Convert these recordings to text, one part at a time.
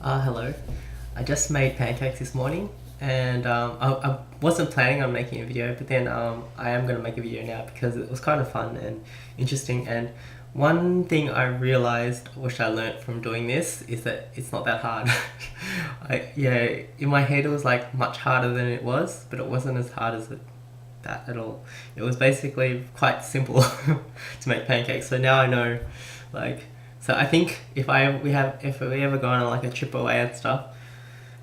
Hello. I just made pancakes this morning, and I wasn't planning on making a video, but then I am going to make a video now because it was kind of fun and interesting. And one thing I realized, which I learned from doing this, is that it's not that hard. Yeah, in my head it was like much harder than it was, but it wasn't as hard as that at all. It was basically quite simple to make pancakes. So now I know, like, so I think if we ever go on like a trip away and stuff,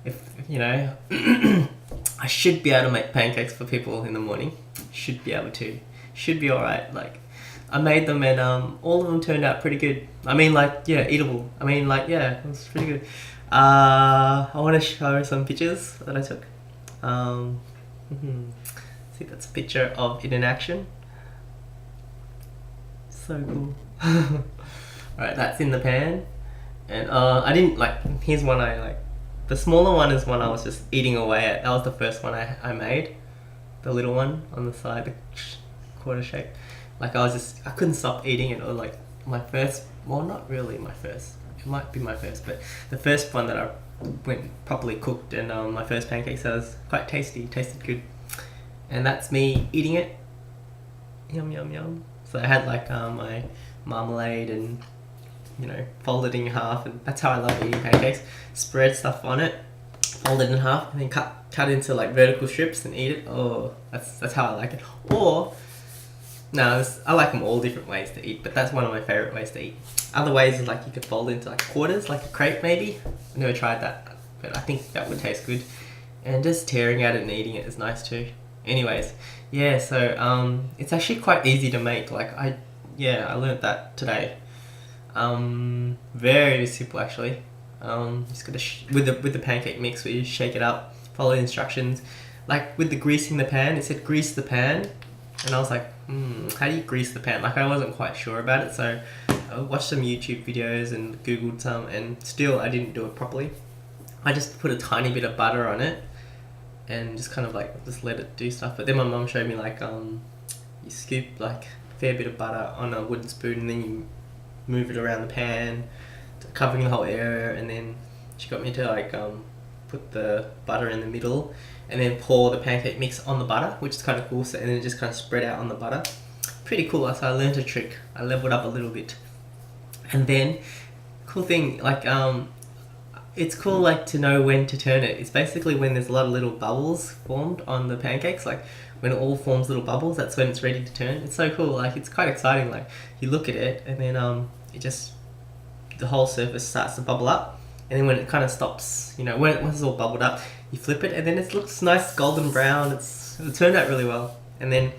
if you know, I should be able to make pancakes for people in the morning. Should be able to. Should be alright. Like, I made them and all of them turned out pretty good. I mean, like, yeah, eatable. I mean, like, yeah, it was pretty good. I want to show some pictures that I took. See, that's a picture of it in action. So cool. Alright, that's in the pan. And I didn't like, here's one I like. The smaller one is one I was just eating away at. That was the first one I made. The little one on the side, the quarter shape. Like I couldn't stop eating it. Or like my first, well, not really my first. It might be my first, but the first one that I went properly cooked, and my first pancakes, that was quite tasty, tasted good. And that's me eating it. Yum yum yum. So I had like my marmalade and, you know, fold it in half, and that's how I love eating pancakes. Spread stuff on it, fold it in half, and then cut into like vertical strips and eat it. Oh, that's how I like it. Or no, I like them all different ways to eat, but that's one of my favorite ways to eat. Other ways is like you could fold into like quarters, like a crepe maybe. I've never tried that, but I think that would taste good. And just tearing at it and eating it is nice too. Anyways, yeah. So it's actually quite easy to make. Like I learned that today. Very simple actually. Just gotta with the pancake mix where you shake it up, follow the instructions. Like with the greasing the pan, it said grease the pan, and I was like, how do you grease the pan? Like I wasn't quite sure about it, so I watched some YouTube videos and googled some, and still I didn't do it properly. I just put a tiny bit of butter on it, and just kind of like just let it do stuff. But then my mum showed me like you scoop like a fair bit of butter on a wooden spoon, and then you move it around the pan, covering the whole area, and then she got me to like put the butter in the middle and then pour the pancake mix on the butter, which is kind of cool. So, and then it just kind of spread out on the butter. Pretty cool. So I learned a trick. I leveled up a little bit. And then cool thing, like it's cool like to know when to turn it. It's basically when there's a lot of little bubbles formed on the pancakes, like when it all forms little bubbles, that's when it's ready to turn. It's so cool. Like it's quite exciting. Like you look at it and then it just, the whole surface starts to bubble up, and then when it kind of stops, you know, once it's all bubbled up, you flip it and then it looks nice golden brown. It turned out really well. And then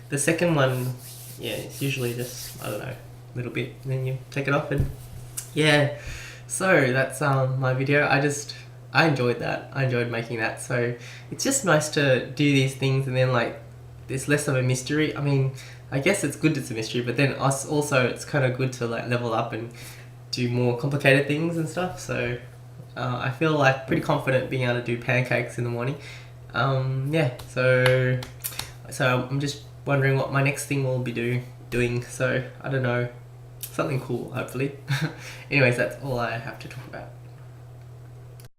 the second one, yeah, it's usually just, I don't know, a little bit, and then you take it off, and yeah. So that's my video. I enjoyed that. I enjoyed making that. So it's just nice to do these things, and then like there's less of a mystery. I mean, I guess it's good it's a mystery, but then also it's kind of good to like level up and do more complicated things and stuff. So I feel like pretty confident being able to do pancakes in the morning. Yeah. So I'm just wondering what my next thing will be doing. So I don't know, something cool hopefully. Anyways, that's all I have to talk about.